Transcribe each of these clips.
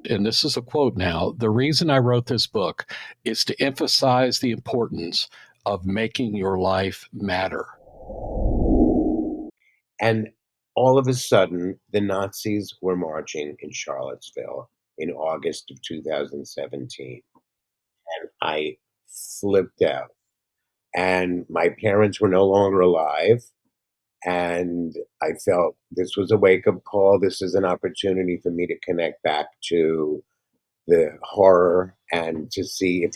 and this is a quote now, "The reason I wrote this book is to emphasize the importance of making your life matter." And all of a sudden, the Nazis were marching in Charlottesville in August of 2017. And I flipped out. And my parents were no longer alive. And I felt this was a wake-up call. This is an opportunity for me to connect back to the horror and to see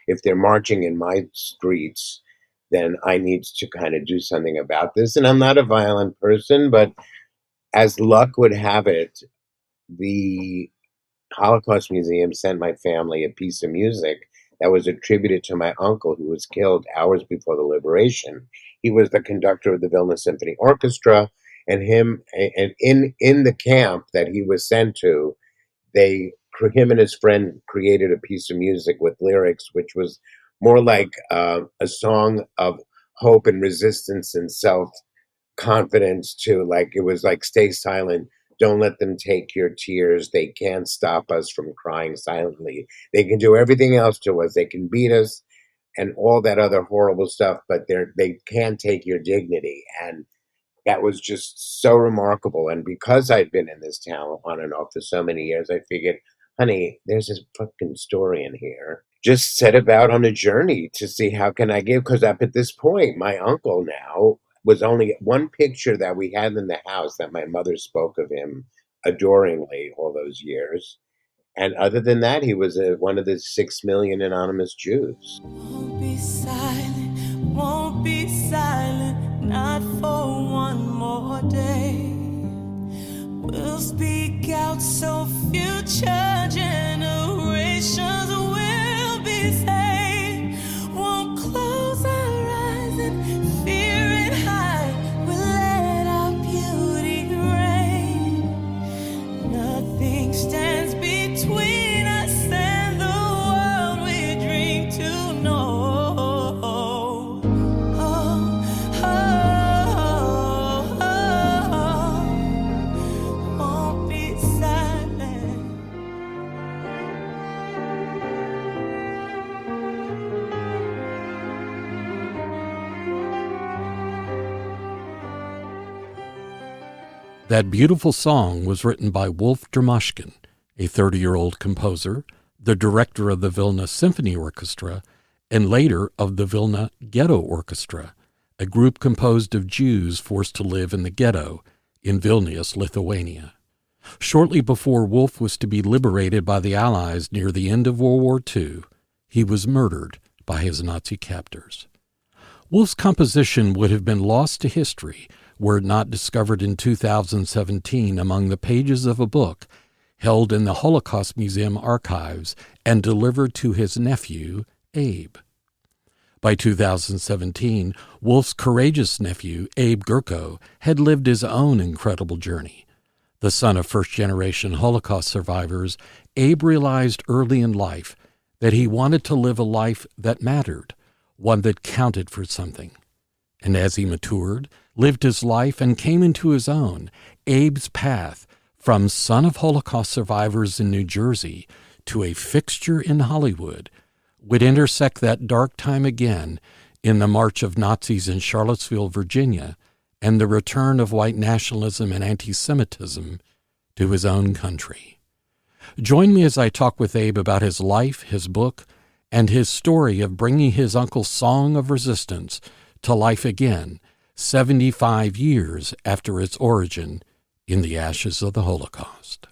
if they're marching in my streets, then I need to kind of do something about this. And I'm not a violent person, but as luck would have it, the Holocaust Museum sent my family a piece of music that was attributed to my uncle who was killed hours before the liberation. He was the conductor of the Vilna Symphony Orchestra, and in the camp that he was sent to, him and his friend created a piece of music with lyrics, which was more like a song of hope and resistance and self confidence to, like, it was like, stay silent, don't let them take your tears, they can't stop us from crying silently, they can do everything else to us, they can beat us and all that other horrible stuff, but they can't take your dignity. And that was just so remarkable. And because I'd been in this town on and off for so many years, I figured, honey, there's this fucking story in here. Just set about on a journey to see how can I give, because up at this point, my uncle now was only one picture that we had in the house that my mother spoke of him adoringly all those years. And other than that, he was one of the 6 million anonymous Jews. Won't be silent, not for one more day. We'll speak out so future generations will be saved. Won't close our eyes and fear and hide. We'll let our beauty reign. Nothing stands between us and the world we dream to know. That beautiful song was written by Wolf Dermashkin, a 30-year-old composer, the director of the Vilna Symphony Orchestra, and later of the Vilna Ghetto Orchestra, a group composed of Jews forced to live in the ghetto in Vilnius, Lithuania. Shortly before Wolf was to be liberated by the Allies near the end of World War II, he was murdered by his Nazi captors. Wolf's composition would have been lost to history were it not discovered in 2017 among the pages of a book held in the Holocaust Museum archives and delivered to his nephew, Abe. By 2017, Wolf's courageous nephew, Abe Gurko, had lived his own incredible journey. The son of first-generation Holocaust survivors, Abe realized early in life that he wanted to live a life that mattered, one that counted for something. And as he matured, lived his life, and came into his own, Abe's path from son of Holocaust survivors in New Jersey to a fixture in Hollywood would intersect that dark time again in the march of Nazis in Charlottesville, Virginia, and the return of white nationalism and anti-Semitism to his own country. Join me as I talk with Abe about his life, his book, and his story of bringing his uncle's song of resistance to life again 75 years after its origin in the ashes of the Holocaust.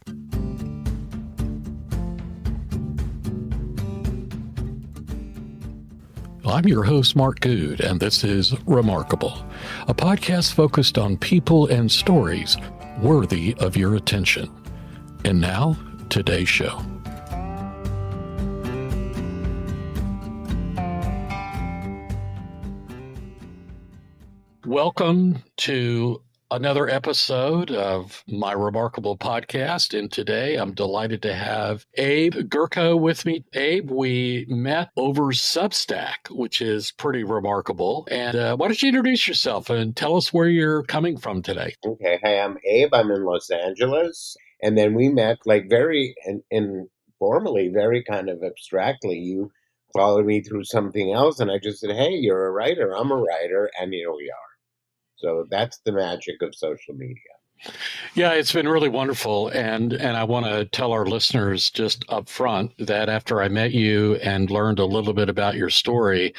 I'm your host, Mark Goode, and this is Remarkable, a podcast focused on people and stories worthy of your attention. And now, today's show. Welcome to another episode of my Remarkable podcast. And today I'm delighted to have Abe Gurko with me. Abe, we met over Substack, which is pretty remarkable. And why don't you introduce yourself and tell us where you're coming from today? Okay. Hey, I'm Abe. I'm in Los Angeles. And then we met like very informally, very kind of abstractly. You followed me through something else, and I just said, "Hey, you're a writer. I'm a writer," and here we are. So that's the magic of social media. Yeah, it's been really wonderful, and I want to tell our listeners just up front that after I met you and learned a little bit about your story,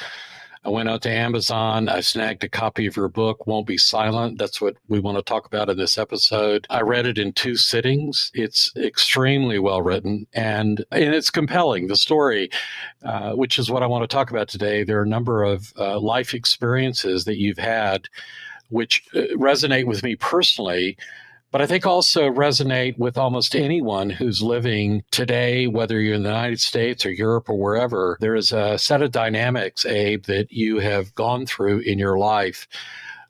I went out to Amazon. I snagged a copy of your book, Won't Be Silent. That's what we want to talk about in this episode. I read it in 2 sittings. It's extremely well written and it's compelling. The story, which is what I want to talk about today, there are a number of life experiences that you've had which resonate with me personally, but I think also resonate with almost anyone who's living today, whether you're in the United States or Europe or wherever. There is a set of dynamics, Abe, that you have gone through in your life,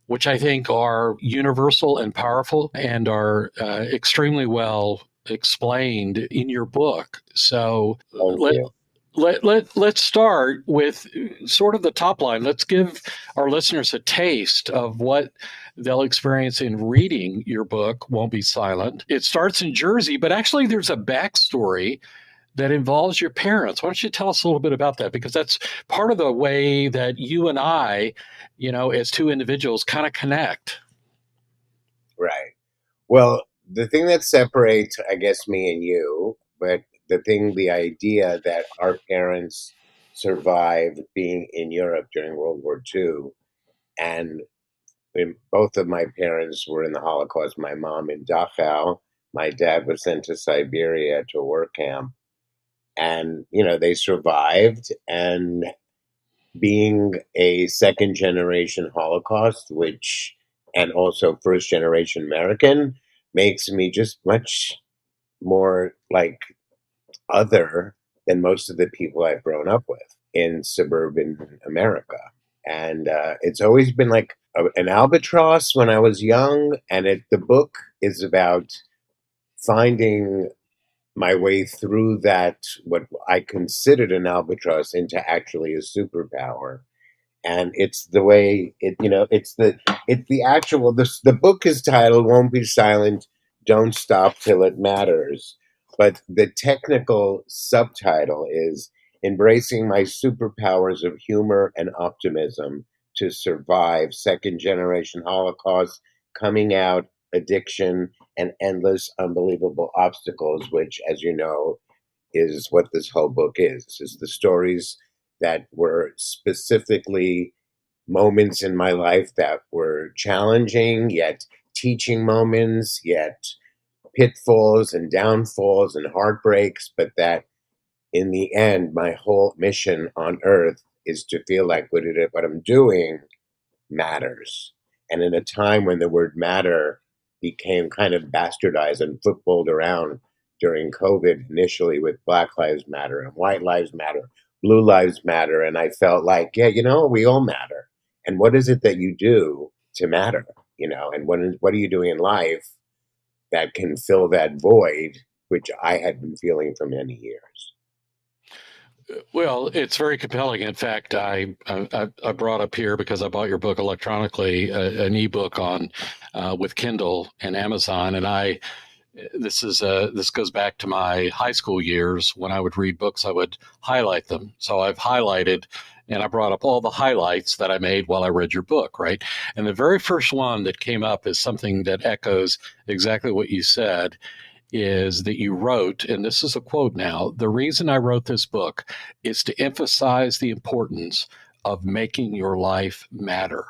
which I think are universal and powerful and are extremely well explained in your book. So Thank you. let's start with sort of the top line. Let's give our listeners a taste of what they'll experience in reading your book, Won't Be Silent. It starts in Jersey, but actually there's a backstory that involves your parents. Why don't you tell us a little bit about that? Because that's part of the way that you and I, as 2 individuals kind of connect. Right. Well, the thing that separates, I guess, me and you, but the idea that our parents survived being in Europe during World War II, and both of my parents were in the Holocaust. My mom in Dachau, my dad was sent to Siberia to a work camp, and they survived. And being a second generation Holocaust, and also first generation American, makes me just much more like other than most of the people I've grown up with in suburban America. And it's always been like an albatross when I was young. And the book is about finding my way through that, what I considered an albatross, into actually a superpower. And it's the way it's the actual, the book is titled Won't Be Silent, Don't Stop Till It Matters, but the technical subtitle is Embracing My Superpowers of Humor and Optimism to Survive Second Generation Holocaust, Coming Out, Addiction, and Endless Unbelievable Obstacles, which, as you know, is what this whole book is the stories that were specifically moments in my life that were challenging, yet teaching moments, yet pitfalls and downfalls and heartbreaks, but that in the end, my whole mission on earth is to feel like what I'm doing matters. And in a time when the word matter became kind of bastardized and footballed around during COVID, initially with Black Lives Matter and White Lives Matter, Blue Lives Matter, and I felt like, yeah, we all matter. And what is it that you do to matter? And what are you doing in life that can fill that void, which I had been feeling for many years? Well, it's very compelling. In fact, I brought up here because I bought your book electronically, an ebook on with Kindle and Amazon, and this goes back to my high school years. When I would read books, I would highlight them. So I've highlighted, and I brought up all the highlights that I made while I read your book, right? And the very first one that came up is something that echoes exactly what you said. Is that you wrote, and this is a quote now, the reason I wrote this book is to emphasize the importance of making your life matter.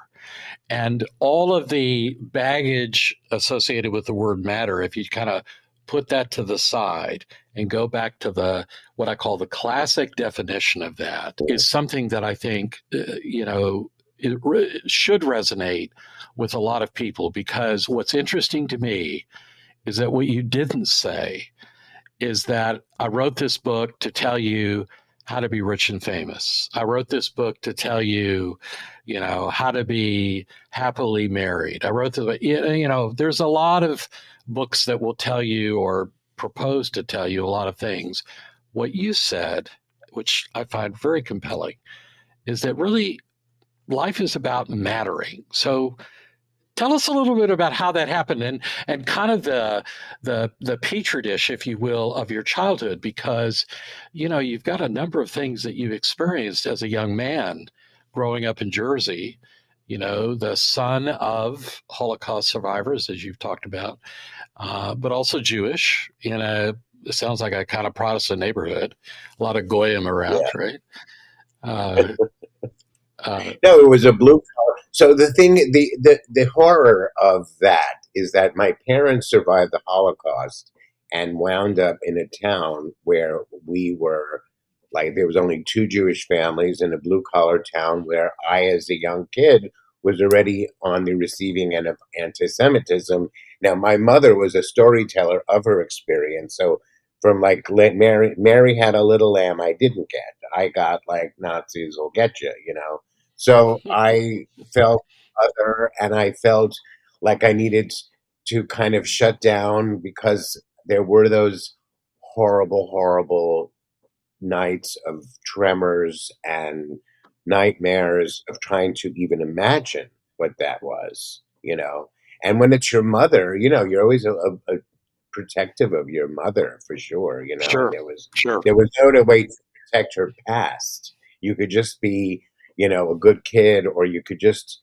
And all of the baggage associated with the word matter, if you kind of put that to the side and go back to what I call the classic definition of that, is something that I think, it should resonate with a lot of people, because what's interesting to me is that what you didn't say is that I wrote this book to tell you how to be rich and famous. I wrote this book to tell you, how to be happily married. I wrote there's a lot of books that will tell you or propose to tell you a lot of things. What you said, which I find very compelling, is that really life is about mattering. So Tell us a little bit about how that happened, and kind of the petri dish, if you will, of your childhood, because you've got a number of things that you experienced as a young man growing up in Jersey. The son of Holocaust survivors, as you've talked about, but also Jewish in it sounds like a kind of Protestant neighborhood, a lot of goyim around, Yeah. right? Uh, uh, No, it was a blue collar. So the horror of that is that my parents survived the Holocaust and wound up in a town where we were like there was only two Jewish families in a blue collar town where I, as a young kid, was already on the receiving end of anti-Semitism. Now, my mother was a storyteller of her experience, so from like Mary had a little lamb I didn't get. I got like Nazis will get you. So I felt other, and I felt like I needed to kind of shut down because there were those horrible, horrible nights of tremors and nightmares of trying to even imagine what that was. And when it's your mother, you're always a protective of your mother for sure. And sure, there was sure. there was no way to protect her past. You could just be a good kid, or you could just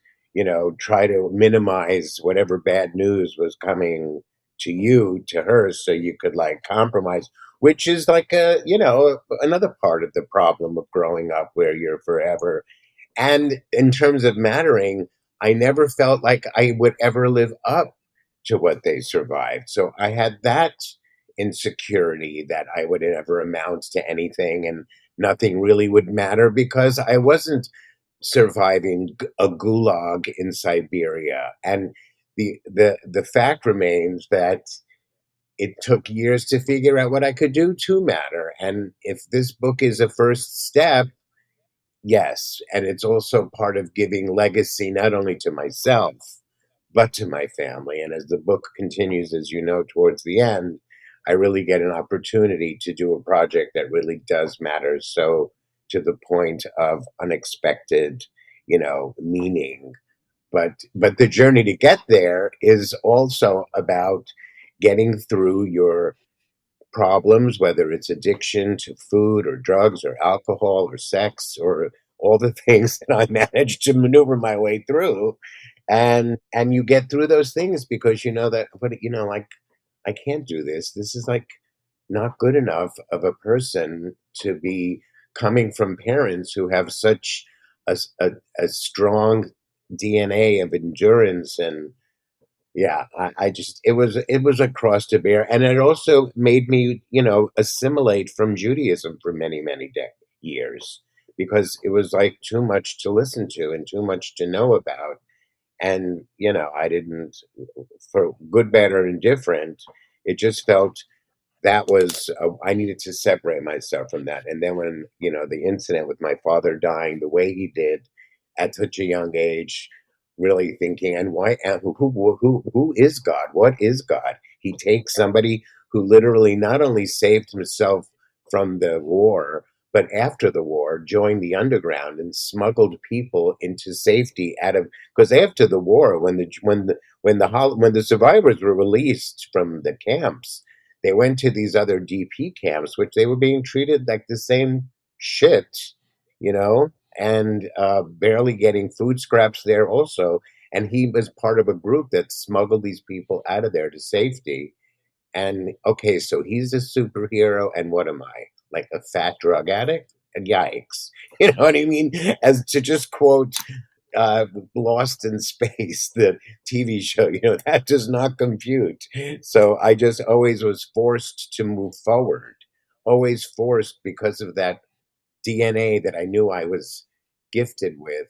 try to minimize whatever bad news was coming to her, so you could like compromise, which is like another part of the problem of growing up where you're forever. And in terms of mattering, I never felt like I would ever live up to what they survived. So I had that insecurity that I would ever amount to anything and nothing really would matter because I wasn't surviving a gulag in Siberia. And the fact remains that it took years to figure out what I could do to matter. And if this book is a first step, yes, and it's also part of giving legacy not only to myself, but to my family. And as the book continues, as you know, towards the end, I really get an opportunity to do a project that really does matter. So to the point of unexpected meaning. But the journey to get there is also about getting through your problems, whether it's addiction to food or drugs or alcohol or sex or all the things that I managed to maneuver my way through. And you get through those things because you know that, but like I can't do this. This is like not good enough of a person to be coming from parents who have such a strong DNA of endurance. And yeah, I just it was a cross to bear, and it also made me assimilate from Judaism for many many years because it was like too much to listen to and too much to know about, and I didn't, for good, bad, or indifferent. It just felt that was I needed to separate myself from that. And then when the incident with my father dying the way he did at such a young age, really thinking, and why? And who is God? What is God? He takes somebody who literally not only saved himself from the war, but after the war joined the underground and smuggled people into safety out of, because after the war, when the survivors were released from the camps, they went to these other DP camps, which they were being treated like the same shit, you know, and barely getting food scraps there also. And he was part of a group that smuggled these people out of there to safety. And okay, so he's a superhero, and what am I? Like a fat drug addict? And yikes. You know what I mean? As to just quote Lost in Space, the TV show, that does not compute. So I just always was forced to move forward, always forced because of that DNA that I knew I was gifted with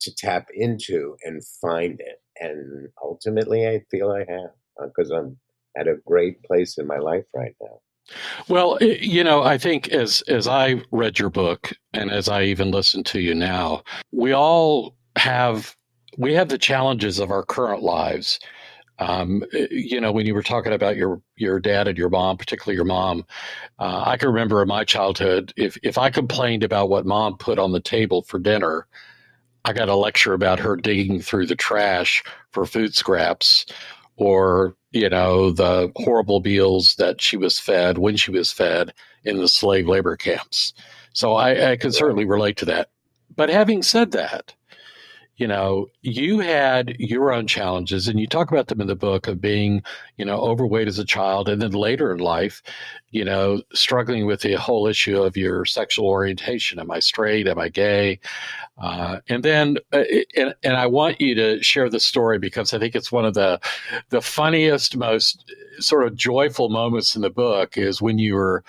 to tap into and find it. And ultimately, I feel I have because I'm at a great place in my life right now. Well, I think as I read your book and as I even listen to you now, we all have the challenges of our current lives. When you were talking about your dad and your mom, particularly your mom, I can remember in my childhood, if I complained about what mom put on the table for dinner, I got a lecture about her digging through the trash for food scraps, or, the horrible meals that she was fed when she was fed in the slave labor camps. So I can Right. certainly relate to that. But having said that, you had your own challenges, and you talk about them in the book of being, overweight as a child, and then later in life, struggling with the whole issue of your sexual orientation. Am I straight? Am I gay? And then, and I want you to share the story because I think it's one of the funniest, most sort of joyful moments in the book is when you were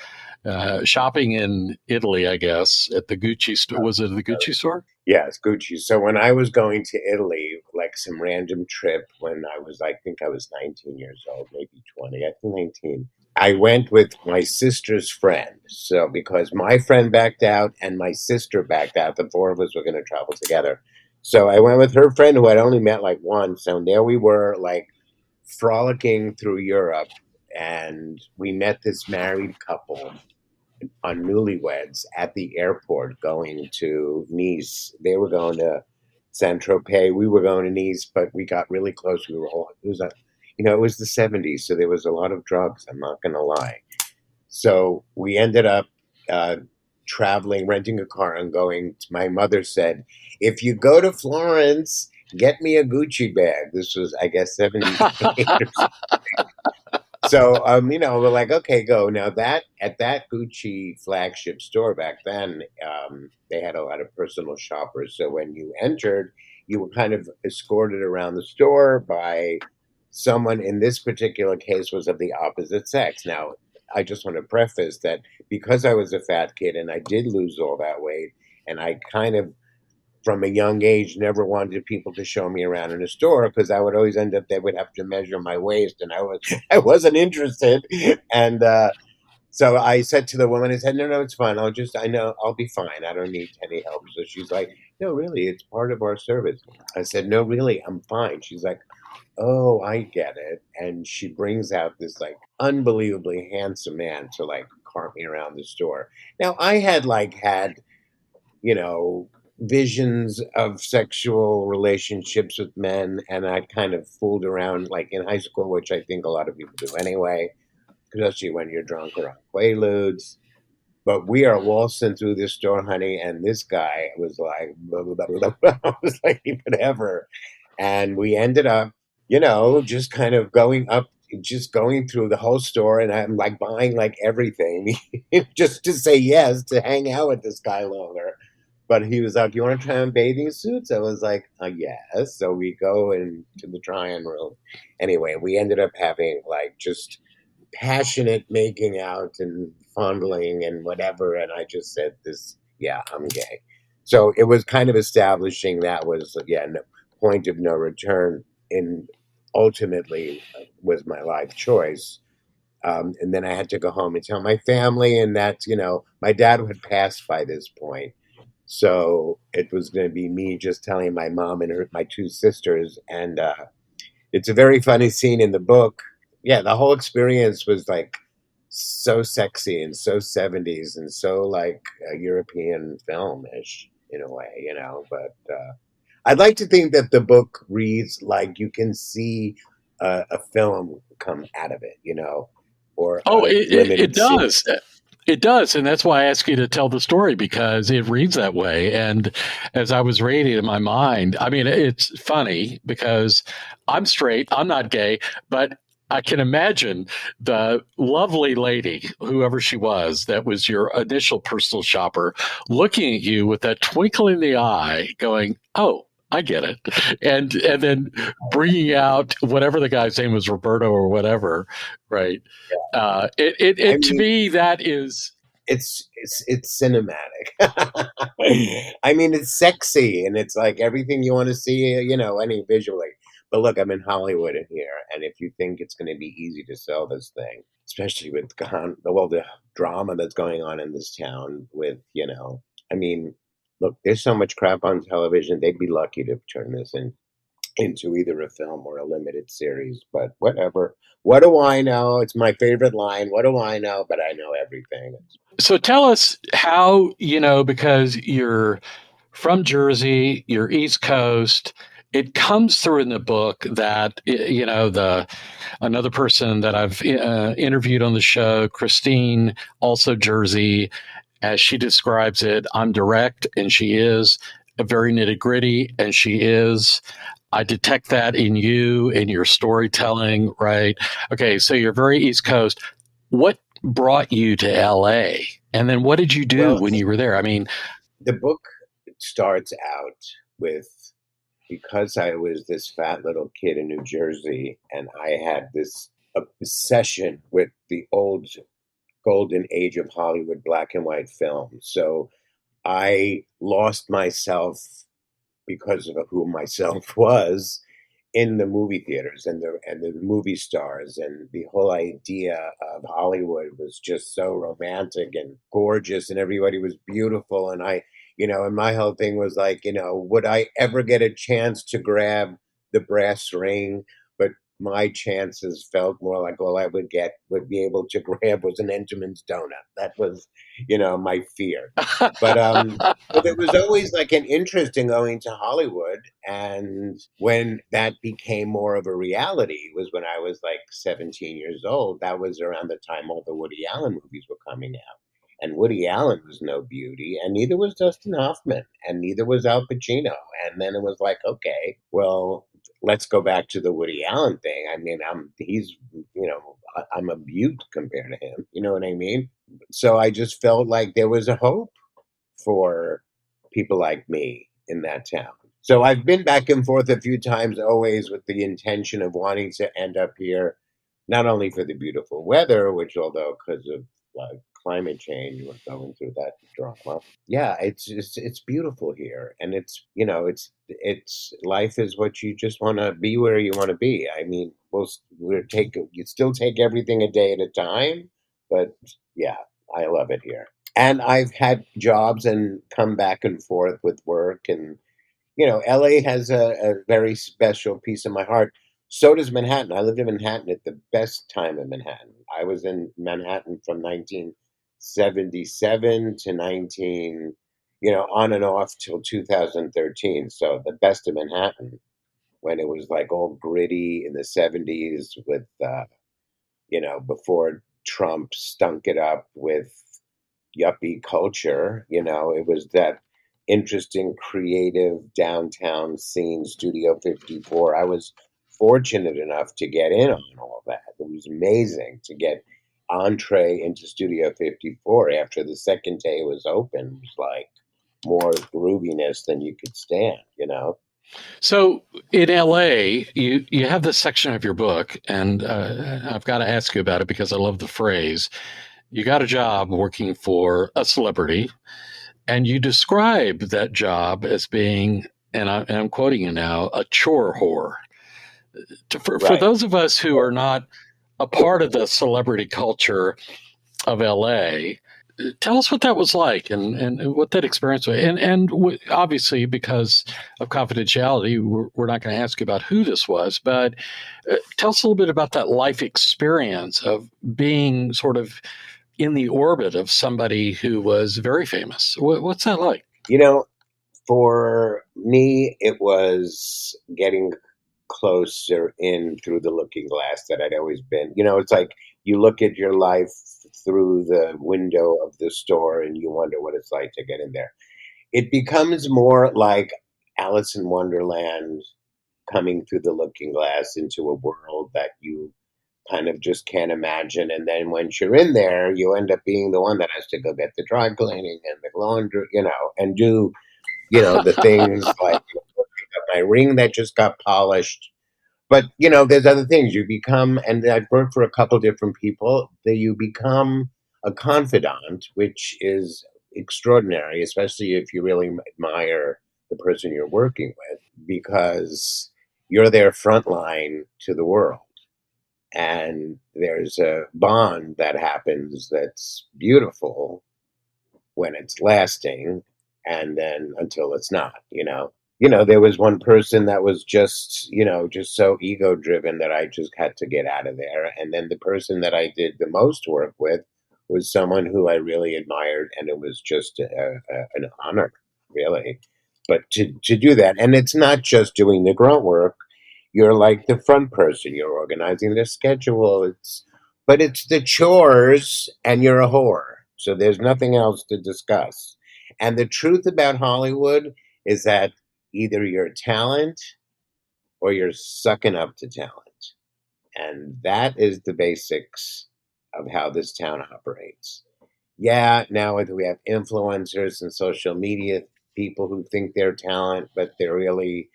shopping in Italy, I guess, at the Gucci store. Was it the Gucci store? Yes, Gucci. So when I was going to Italy, like some random trip when I think I was 19 years old, maybe 20, I think 19. I went with my sister's friend. So because my friend backed out and my sister backed out, the four of us were going to travel together. So I went with her friend who I'd only met like once. So there we were, like frolicking through Europe, and we met this married couple on Newlyweds at the airport going to Nice. They were going to Saint Tropez. We were going to Nice, but we got really close. We were all, it was it was the 70s, so there was a lot of drugs. I'm not going to lie. So we ended up uh, traveling, renting a car, and going. My mother said, "If you go to Florence, get me a Gucci bag." This was, I guess, 78 or so, we're like, okay, go. Now that at that Gucci flagship store back then, they had a lot of personal shoppers. So when you entered, you were kind of escorted around the store by someone. In this particular case, was of the opposite sex. Now, I just want to preface that because I was a fat kid and I did lose all that weight, and I kind of from a young age never wanted people to show me around in a store because I would always end up they would have to measure my waist, and I wasn't interested. And so I said to the woman, I said, no, it's fine. I know I'll be fine. I don't need any help. So she's like, no, really, it's part of our service. I said, no, really, I'm fine. She's like, oh, I get it. And she brings out this like unbelievably handsome man to like cart me around the store. Now I had you know, visions of sexual relationships with men, and I kind of fooled around like in high school, which I think a lot of people do anyway, especially when you're drunk or on quaaludes. But we are waltzing through this store, honey, and this guy was like, blah, blah, blah, blah, blah. I was like, whatever. And we ended up, just kind of just going through the whole store, and I'm like buying like everything just to say yes to hang out with this guy longer. But he was like, "You want to try on bathing suits?" I was like, "Yes." So we go into the try-on room. Anyway, we ended up having like just passionate making out and fondling and whatever. And I just said, "This, yeah, I'm gay." So it was kind of establishing that was, yeah, no, point of no return. In ultimately was my life choice. And then I had to go home and tell my family, and that's, my dad had passed by this point. So it was going to be me just telling my mom and my two sisters. And it's a very funny scene in the book. Yeah, the whole experience was like so sexy and so 70s and so like a European film-ish in a way, But I'd like to think that the book reads like you can see a film come out of it, or Oh, a it limited does. series. It does. And that's why I ask you to tell the story because it reads that way. And as I was reading it in my mind, I mean, it's funny because I'm straight, I'm not gay, but I can imagine the lovely lady, whoever she was, that was your initial personal shopper, looking at you with that twinkle in the eye, going, "Oh, I get it," and then bringing out whatever the guy's name was, Roberto or whatever, right? I It to mean, me that is. it's cinematic. I mean, it's sexy and it's like everything you want to see, any visually. But look, I'm in Hollywood in here, and if you think it's going to be easy to sell this thing, especially with the drama that's going on in this town, with I mean, look, there's so much crap on television. They'd be lucky to turn this into either a film or a limited series. But whatever. What do I know? It's my favorite line. What do I know? But I know everything. So tell us how, because you're from Jersey, you're East Coast. It comes through in the book that the another person that I've interviewed on the show, Christine, also Jersey, as she describes it, I'm direct, and she is very nitty gritty, and she is. I detect that in you, in your storytelling, right? Okay, so you're very East Coast. What brought you to LA? And then what did you do Well, when you were there? I mean, the book starts out with, because I was this fat little kid in New Jersey and I had this obsession with the old golden age of Hollywood black and white film. So I lost myself because of who myself was in the movie theaters and the movie stars, and the whole idea of Hollywood was just so romantic and gorgeous and everybody was beautiful, and and my whole thing was like, would I ever get a chance to grab the brass ring? But my chances felt more like all I would be able to grab was an Entenmann's donut. That was, my fear. But so there was always like an interest in going to Hollywood. And when that became more of a reality was when I was like 17 years old. That was around the time all the Woody Allen movies were coming out. And Woody Allen was no beauty, and neither was Dustin Hoffman, and neither was Al Pacino. And then it was like, okay, well, let's go back to the Woody Allen thing. I mean, I'm a beaut compared to him. You know what I mean? So I just felt like there was a hope for people like me in that town. So I've been back and forth a few times, always with the intention of wanting to end up here, not only for the beautiful weather, which, although because of climate change, we're going through that drama. Yeah, it's beautiful here, and it's life is what you just want to be where you want to be. I mean, you still take everything a day at a time, but yeah, I love it here. And I've had jobs and come back and forth with work. And, LA has a very special piece of my heart. So does Manhattan. I lived in Manhattan at the best time in Manhattan. I was in Manhattan from 1977 to on and off till 2013. So the best of Manhattan, when it was like all gritty in the 70s with, before Trump stunk it up with yuppie culture. It was that interesting, creative downtown scene, Studio 54. I was fortunate enough to get in on all that. It was amazing to get entree into Studio 54 after the second day was open. It was like more grooviness than you could stand. so in LA, you have this section of your book, and I've got to ask you about it because I love the phrase. You got a job working for a celebrity, and you describe that job as being, and I'm quoting you now, a chore whore. For Right. those of us who are not a part of the celebrity culture of LA, tell us what that was like, and what that experience was. And obviously, because of confidentiality, we're not going to ask you about who this was, but tell us a little bit about that life experience of being sort of in the orbit of somebody who was very famous. What's that like? You know, for me, it was getting closer in through the looking glass that I'd always been. It's like you look at your life through the window of the store and you wonder what it's like to get in there. It becomes more like Alice in Wonderland coming through the looking glass into a world that you kind of just can't imagine. And then once you're in there, you end up being the one that has to go get the dry cleaning and the laundry, and do, the things like my ring that just got polished. But there's other things you become, and I've worked for a couple different people. That you become a confidant, which is extraordinary, especially if you really admire the person you're working with, because you're their front line to the world, and there's a bond that happens that's beautiful when it's lasting, and then until it's not. There was one person that was just so ego driven that I just had to get out of there. And then the person that I did the most work with was someone who I really admired, and it was just an honor, really. But to do that, and it's not just doing the grunt work. You're like the front person. You're organizing the schedule. But it's the chores, and you're a whore. So there's nothing else to discuss. And the truth about Hollywood is that either you're talent or you're sucking up to talent. And that is the basics of how this town operates. Yeah, now we have influencers and social media people who think they're talent, but they're really,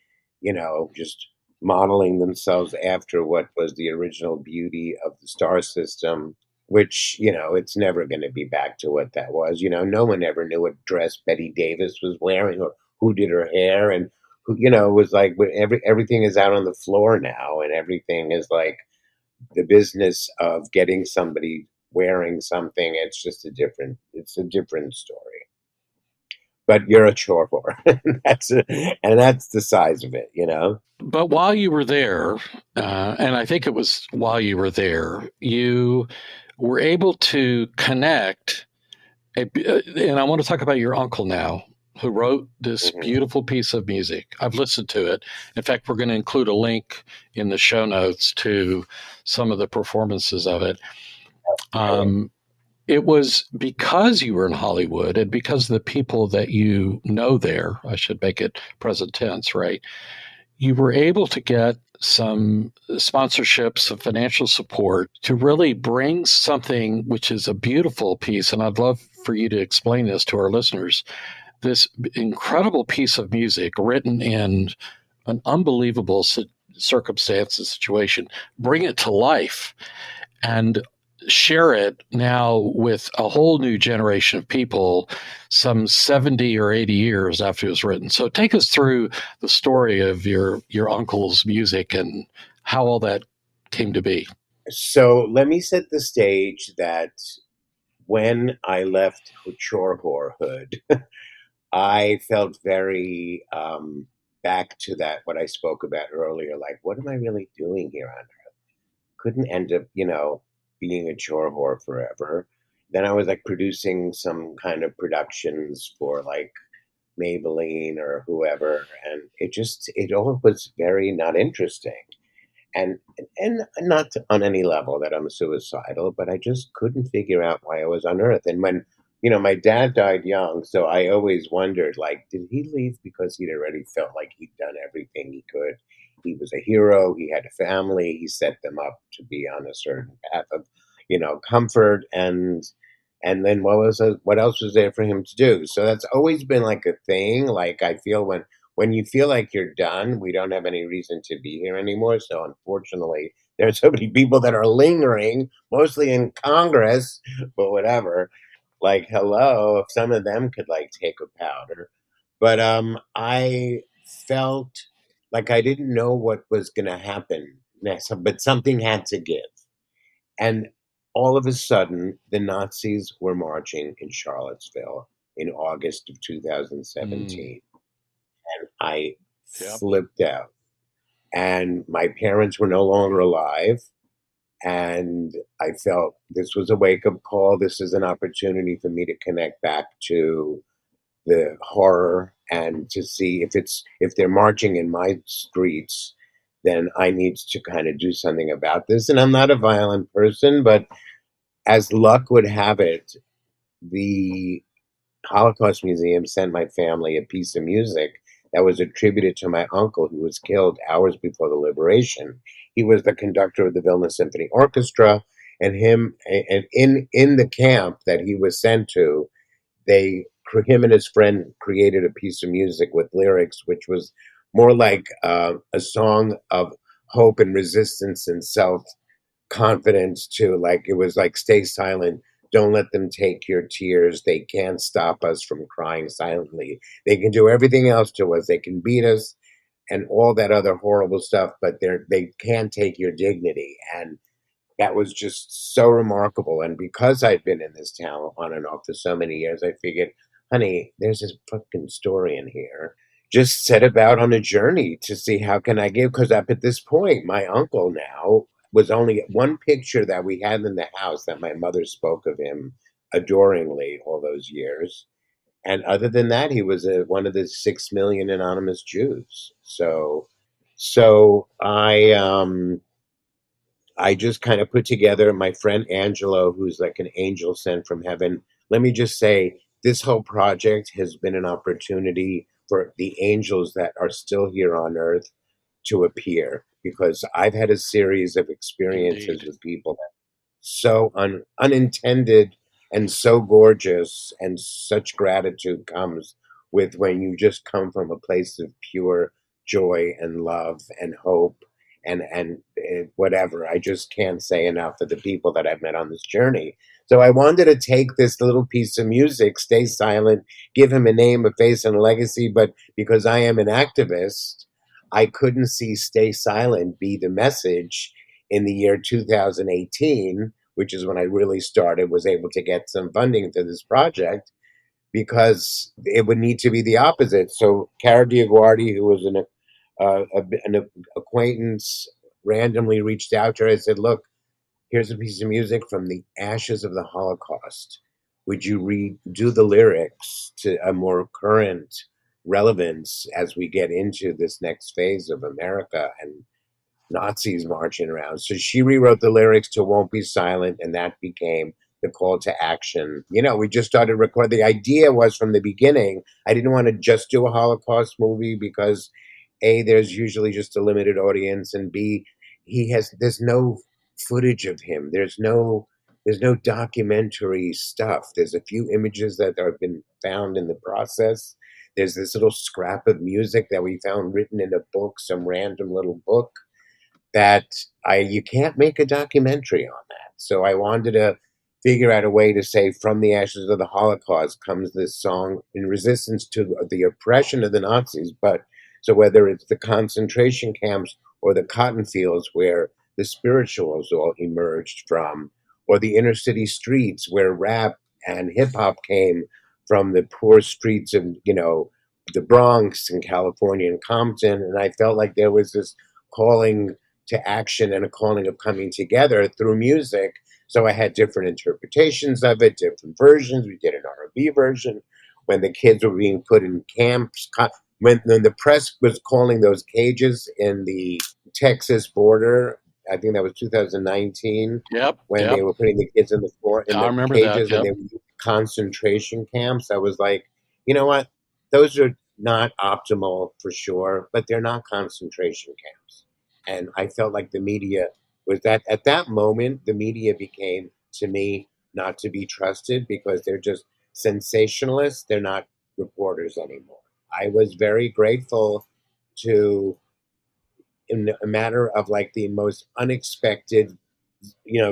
just modeling themselves after what was the original beauty of the star system, which, it's never going to be back to what that was. No one ever knew what dress Betty Davis was wearing or who did her hair and who, it was like everything is out on the floor now and everything is like the business of getting somebody wearing something. It's a different story. But you're a chore whore. And that's the size of it. But while you were there, and I think it was while you were there, you were able to connect. And I want to talk about your uncle now, who wrote this Mhm. beautiful piece of music. I've listened to it. In fact, we're going to include a link in the show notes to some of the performances of it. It was because you were in Hollywood and because of the people that you know there, I should make it present tense, right? You were able to get some sponsorships, some financial support to really bring something which is a beautiful piece. And I'd love for you to explain this to our listeners. This incredible piece of music written in an unbelievable circumstance and situation, bring it to life and share it now with a whole new generation of people some 70 or 80 years after it was written. So take us through the story of your uncle's music and how all that came to be. So let me set the stage that when I left chore whorehood, I felt very back to that, what I spoke about earlier. Like, what am I really doing here on earth? Couldn't end up, being a chore whore forever. Then I was like producing some kind of productions for like Maybelline or whoever, and it all was very not interesting. And not on any level that I'm suicidal, but I just couldn't figure out why I was on Earth. And when my dad died young, so I always wondered, like, did he leave because he'd already felt like he'd done everything he could? He was a hero. He had a family. He set them up to be on a certain path of, comfort. And then what else was there for him to do? So that's always been like a thing. Like I feel when you feel like you're done, we don't have any reason to be here anymore. So unfortunately, there's so many people that are lingering, mostly in Congress, but whatever. Like, hello, if some of them could like take a powder. But I felt like I didn't know what was gonna happen next, but something had to give. And all of a sudden, the Nazis were marching in Charlottesville in August of Mm, 2017. And I yep. flipped out. And my parents were no longer alive. And I felt this was a wake up call. This is an opportunity for me to connect back to the horror and to see if they're marching in my streets, then I need to kind of do something about this. And I'm not a violent person, but as luck would have it, the Holocaust Museum sent my family a piece of music that was attributed to my uncle who was killed hours before the liberation. He was the conductor of the Vilna Symphony Orchestra, and in the camp that he was sent to, him and his friend created a piece of music with lyrics which was more like a song of hope and resistance and self confidence too. Like it was like, stay silent. Don't let them take your tears. They can't stop us from crying silently. They can do everything else to us. They can beat us and all that other horrible stuff, but they can't take your dignity. And that was just so remarkable. And because I'd been in this town on and off for so many years, I figured, honey, there's this fucking story in here. Just set about on a journey to see how can I give. Because up at this point, my uncle now was only one picture that we had in the house that my mother spoke of him adoringly all those years. And other than that, he was one of the 6 million anonymous Jews. So I just kind of put together my friend Angelo, who's like an angel sent from heaven. Let me just say, this whole project has been an opportunity for the angels that are still here on earth to appear, because I've had a series of experiences Indeed. with people so unintended and so gorgeous, and such gratitude comes with when you just come from a place of pure joy and love and hope, and whatever. I just can't say enough of the people that I've met on this journey. So I wanted to take this little piece of music, Stay Silent, give him a name, a face, and a legacy, but because I am an activist, I couldn't see Stay Silent be the message in the year 2018, which is when I really started, was able to get some funding for this project, because it would need to be the opposite. So Cara Diaguardi, who was an acquaintance, randomly reached out to her and said, "Look, here's a piece of music from the ashes of the Holocaust. Would you redo the lyrics to a more current relevance as we get into this next phase of America and Nazis marching around?" So she rewrote the lyrics to Won't Be Silent, and that became the call to action. We just started recording. The idea was from the beginning, I didn't want to just do a Holocaust movie because A, there's usually just a limited audience, and B, there's no footage of him. There's no documentary stuff. There's a few images that have been found in the process. There's this little scrap of music that we found written in a book, some random little book that you can't make a documentary on that. So I wanted to figure out a way to say, from the ashes of the Holocaust comes this song in resistance to the oppression of the Nazis. But so whether it's the concentration camps or the cotton fields where the spirituals all emerged from, or the inner city streets where rap and hip hop came from, the poor streets of the Bronx and California and Compton, and I felt like there was this calling to action and a calling of coming together through music. So I had different interpretations of it, different versions. We did an R&B version when the kids were being put in camps. When the press was calling those cages in the Texas border, I think that was 2019, Yep. when they Yep. were putting the kids in I the remember that. cages, and Yep. they were concentration camps. I was like, you know what? Those are not optimal for sure, but they're not concentration camps. And I felt like the media was that at that moment, the media became, to me, not to be trusted, because they're just sensationalists. They're not reporters anymore. I was very grateful to, in a matter of like the most unexpected,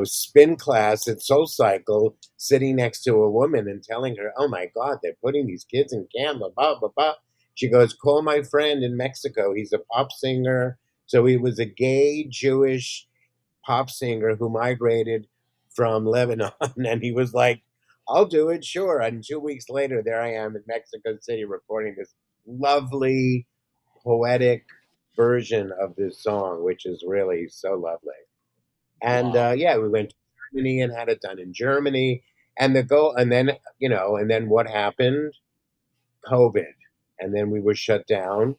spin class at Soul Cycle, sitting next to a woman and telling her, "Oh my God, they're putting these kids in camp, blah, blah, blah, blah." She goes, "Call my friend in Mexico. He's a pop singer." So he was a gay Jewish pop singer who migrated from Lebanon. And he was like, "I'll do it, sure." And 2 weeks later, there I am in Mexico City recording this lovely, poetic version of this song, which is really so lovely. And Wow. yeah, we went to Germany and had it done in Germany. And the goal, and then what happened? COVID. And then we were shut down,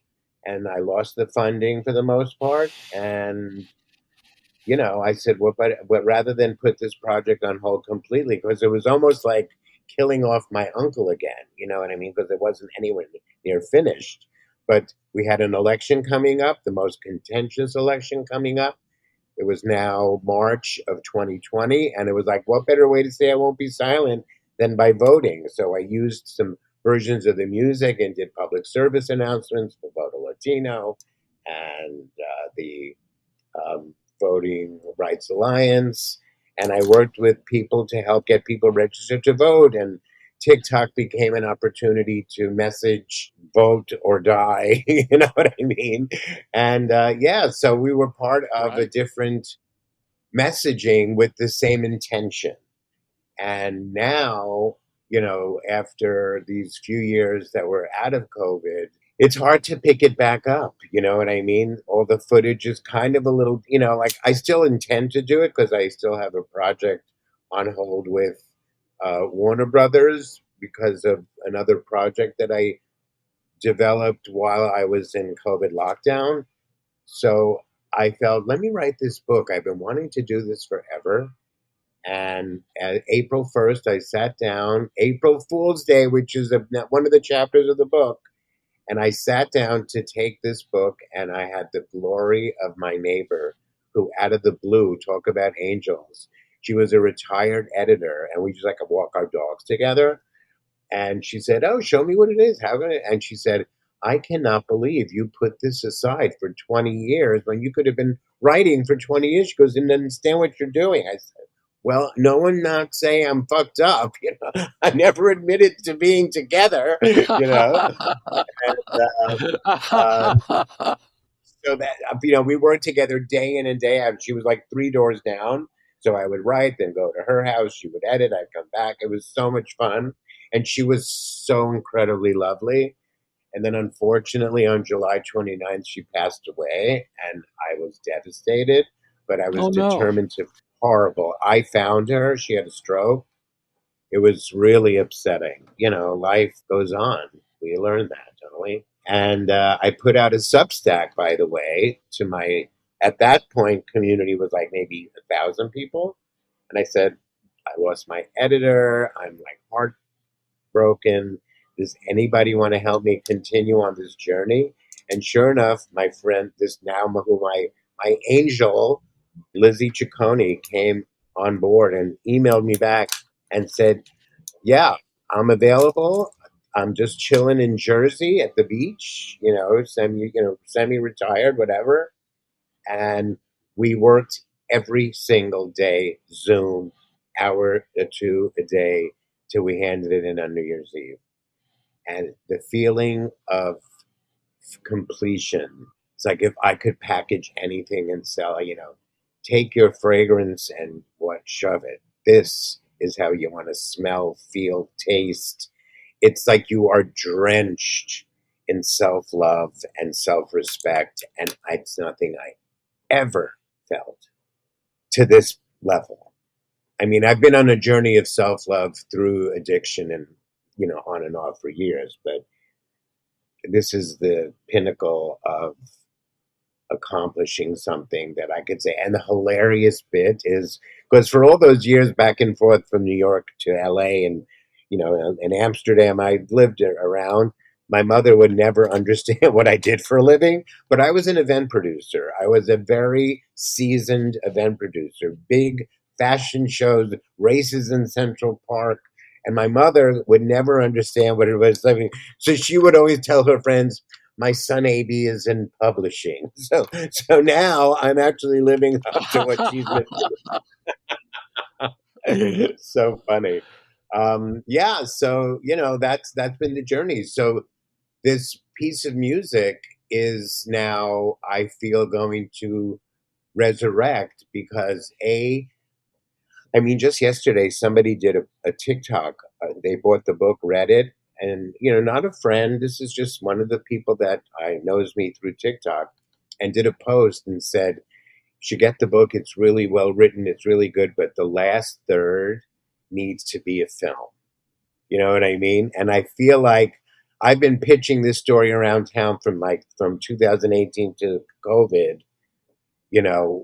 and I lost the funding for the most part. And I said, well, but rather than put this project on hold completely, because it was almost like killing off my uncle again, you know what I mean? Because it wasn't anywhere near finished. But we had an election coming up, the most contentious election coming up. It was now March of 2020, and it was like, what better way to say I won't be silent than by voting? So I used some versions of the music and did public service announcements for Vote a Latino and the Voting Rights Alliance. And I worked with people to help get people registered to vote. And TikTok became an opportunity to message, vote or die. You know what I mean? And yeah, so we were part of a Right. different messaging with the same intention. And now, after these few years that we're out of COVID, it's hard to pick it back up. You know what I mean? All the footage is kind of a little, like I still intend to do it because I still have a project on hold with Warner Brothers, because of another project that I developed while I was in COVID lockdown. So I felt, let me write this book. I've been wanting to do this forever. And at April 1st, I sat down, April Fool's Day, which is one of the chapters of the book. And I sat down to take this book, and I had the glory of my neighbor who, out of the blue, talk about angels. She was a retired editor, and we just like walk our dogs together. And she said, "Oh, show me what it is. How can I?" And she said, "I cannot believe you put this aside for 20 years when you could have been writing for 20 years." She goes, "Didn't understand what you're doing." I said, "Well, no one not say I'm fucked up. I never admitted to being together, And, so that, we worked together day in and day out. She was like 3 doors down. So I would write, then go to her house. She would edit. I'd come back. It was so much fun. And she was so incredibly lovely. And then unfortunately on July 29th, she passed away and I was devastated, but I was Oh, no. determined to, horrible. I found her. She had a stroke. It was really upsetting. Life goes on. We learn that, don't we? And I put out a Substack, by the way, to my, at that point, community was like maybe 1,000 people. And I said, I lost my editor. I'm like heartbroken. Does anybody want to help me continue on this journey? And sure enough, my friend, my angel, Lizzie Ciccone, came on board and emailed me back and said, "Yeah, I'm available. I'm just chilling in Jersey at the beach, semi-retired, whatever." And we worked every single day, Zoom, hour or two a day, till we handed it in on New Year's Eve. And the feeling of completion, it's like if I could package anything and sell, take your fragrance and shove it. This is how you want to smell, feel, taste. It's like you are drenched in self-love and self-respect, and it's nothing I ever felt to this level. I mean, I've been on a journey of self-love through addiction and, on and off for years, but this is the pinnacle of accomplishing something that I could say. And the hilarious bit is because for all those years back and forth from New York to LA and, in Amsterdam, I lived around. My mother would never understand what I did for a living, but I was an event producer. I was a very seasoned event producer, big fashion shows, races in Central Park. And my mother would never understand what it was living. So she would always tell her friends, my son Abe is in publishing. So now I'm actually living up to what she's been. So funny. Yeah. So, that's been the journey. So this piece of music is now, I feel, going to resurrect because just yesterday, somebody did a TikTok. They bought the book, read it, and, not a friend. This is just one of the people that knows me through TikTok, and did a post and said, "You should get the book. It's really well written. It's really good, but the last third needs to be a film." You know what I mean? And I feel like I've been pitching this story around town from 2018 to COVID,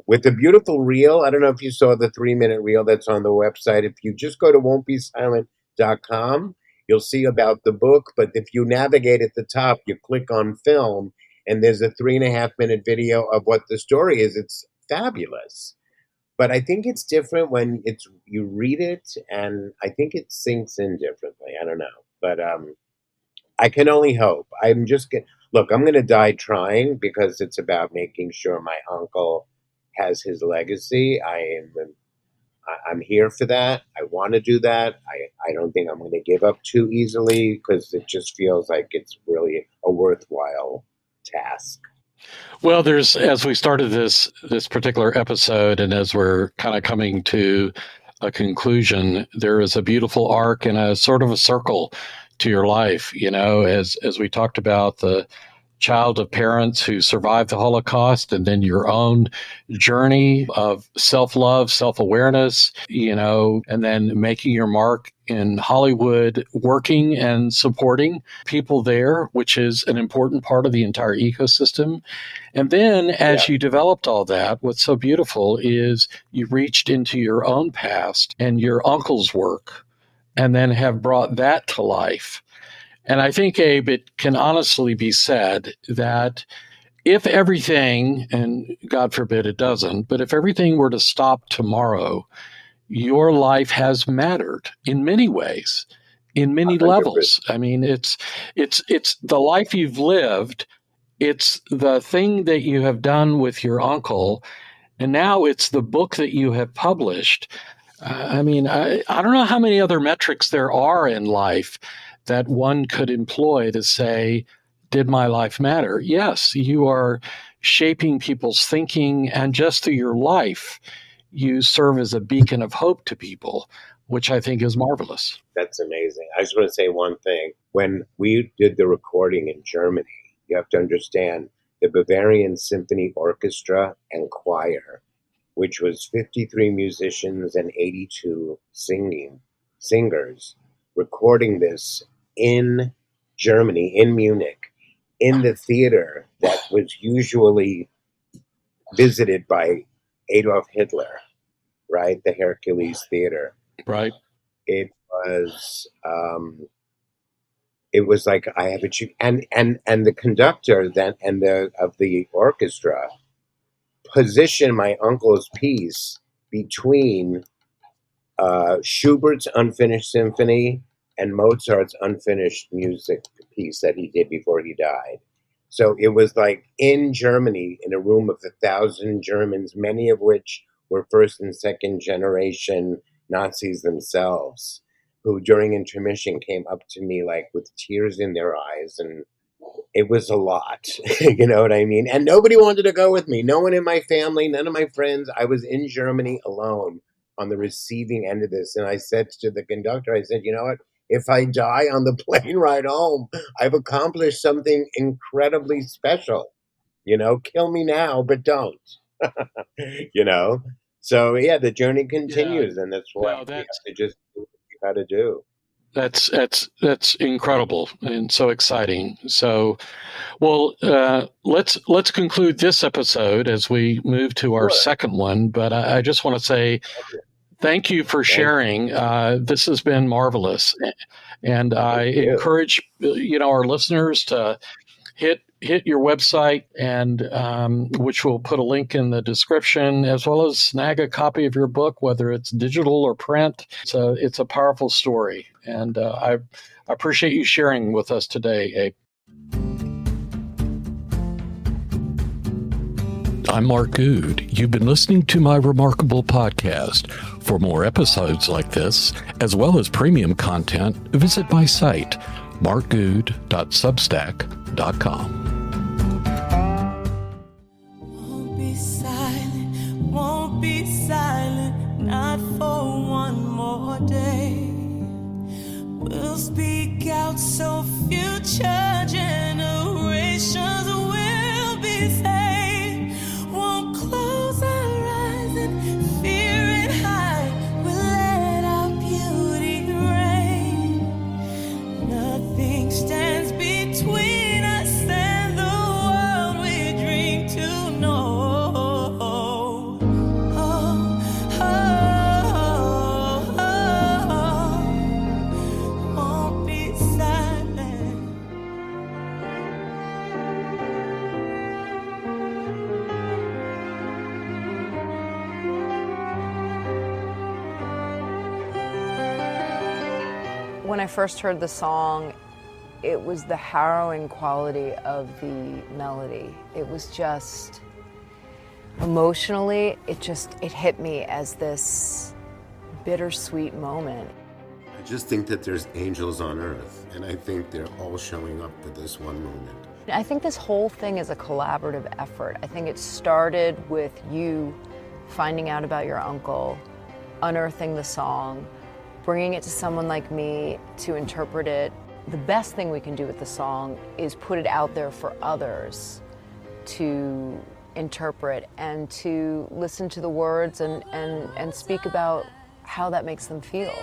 with the beautiful reel. I don't know if you saw the 3-minute reel that's on the website. If you just go to won'tbesilent.com, you'll see about the book. But if you navigate at the top, you click on film, and there's a 3.5-minute video of what the story is. It's fabulous. But I think it's different when you read it, and I think it sinks in differently. I don't know. But I can only hope. Look, I'm going to die trying because it's about making sure my uncle has his legacy. I'm here for that. I want to do that. I don't think I'm going to give up too easily because it just feels like it's really a worthwhile task. Well, as we started this particular episode, and as we're kind of coming to a conclusion, there is a beautiful arc and a sort of a circle to your life. As we talked about the child of parents who survived the Holocaust, and then your own journey of self-love, self-awareness, and then making your mark in Hollywood, working and supporting people there, which is an important part of the entire ecosystem. And then as you developed all that, what's so beautiful is you reached into your own past and your uncle's work and then have brought that to life. And I think, Abe, it can honestly be said that if everything, and God forbid it doesn't, but if everything were to stop tomorrow, your life has mattered in many ways, in many 100%. levels. I mean, it's the life you've lived. It's the thing that you have done with your uncle, and now it's the book that you have published. I mean, I don't know how many other metrics there are in life that one could employ to say, did my life matter? Yes, you are shaping people's thinking, and just through your life, you serve as a beacon of hope to people, which I think is marvelous. That's amazing. I just want to say one thing. When we did the recording in Germany, you have to understand the Bavarian Symphony Orchestra and Choir, which was 53 musicians and 82 singers, recording this in Germany, in Munich, in the theater that was usually visited by Adolf Hitler, right? The Hercules Theater. Right. It was like I have achieved, and the conductor then of the orchestra positioned my uncle's piece between Schubert's unfinished symphony and Mozart's unfinished music piece that he did before he died. So it was like in Germany, in a room of 1,000 Germans, many of which were first and second generation Nazis themselves, who during intermission came up to me like with tears in their eyes, and it was a lot. You know what I mean? And nobody wanted to go with me. No one in my family, none of my friends. I was in Germany alone on the receiving end of this. And I said to the conductor, I said, you know what? If I die on the plane ride home, I've accomplished something incredibly special. Kill me now, but don't. you know? So, yeah, the journey continues. And that's why we have to just do what you got to do. That's incredible and so exciting. So, well, let's conclude this episode as we move to our second one. But I just want to say thank you for sharing. This has been marvelous, and I encourage our listeners to hit your website, and which we'll put a link in the description, as well as snag a copy of your book, whether it's digital or print. So it's a powerful story, and I appreciate you sharing with us today, Abe. I'm Mark Goode. You've been listening to my remarkable podcast. For more episodes like this, as well as premium content, visit my site, markgoode.substack.com. Won't be silent, not for one more day. We'll speak out so future generations will be saved. Won't close our eyes and fear and hide. We'll let our beauty reign. Nothing stands between us and the world we dream to know. When I first heard the song, it was the harrowing quality of the melody. It was just, emotionally, it hit me as this bittersweet moment. I just think that there's angels on earth, and I think they're all showing up for this one moment. I think this whole thing is a collaborative effort. I think it started with you finding out about your uncle, unearthing the song, bringing it to someone like me to interpret it, The best thing we can do with the song is put it out there for others to interpret and to listen to the words and speak about how that makes them feel.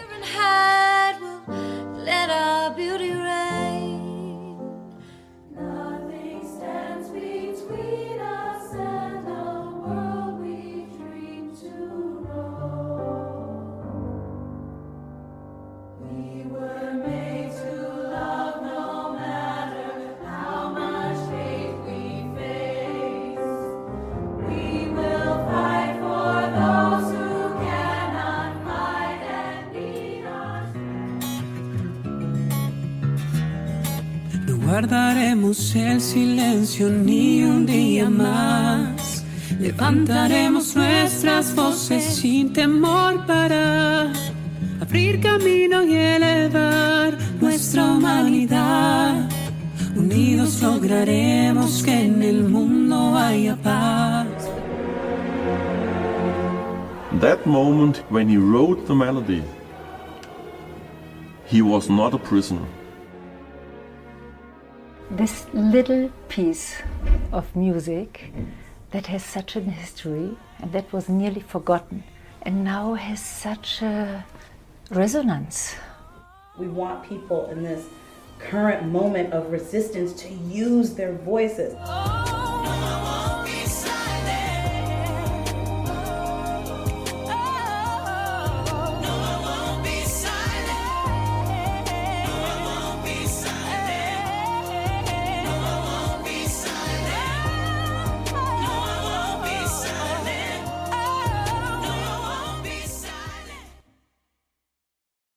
Let our beauty reign. Nothing stands between us and the world we dream to know. We were made to love no matter how much hate we face. We will fight for those who cannot fight and need us. No guardaremos el silencio ni un día más. Levantaremos nuestras voces sin temor para abrir camino y elevar nuestra humanidad. Unidos lograremos que en el mundo haya paz. That moment when he wrote the melody, he was not a prisoner. This little piece of music that has such an history and that was nearly forgotten and now has such a resonance. We want people in this current moment of resistance to use their voices.